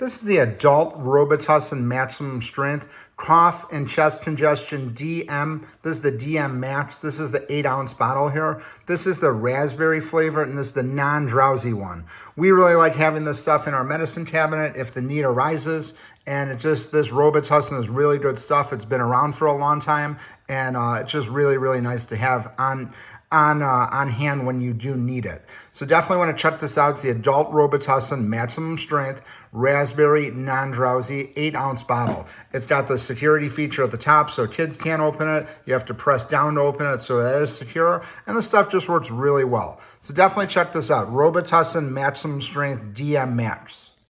This is the adult Robitussin maximum strength cough and chest congestion DM. This is the DM Max. This is the 8-ounce bottle here. This is the raspberry flavor, and this is the non-drowsy one. We really like having this stuff in our medicine cabinet if the need arises. And this Robitussin is really good stuff. It's been around for a long time, and it's just really, really nice to have on hand when you do need it. So definitely want to check this out. It's the adult Robitussin maximum strength raspberry non-drowsy 8-ounce bottle. It's got the security feature at the top so kids can't open it. You have to press down to open it, so that is secure, and the stuff just works really well. So definitely check this out. Robitussin maximum strength DM Max.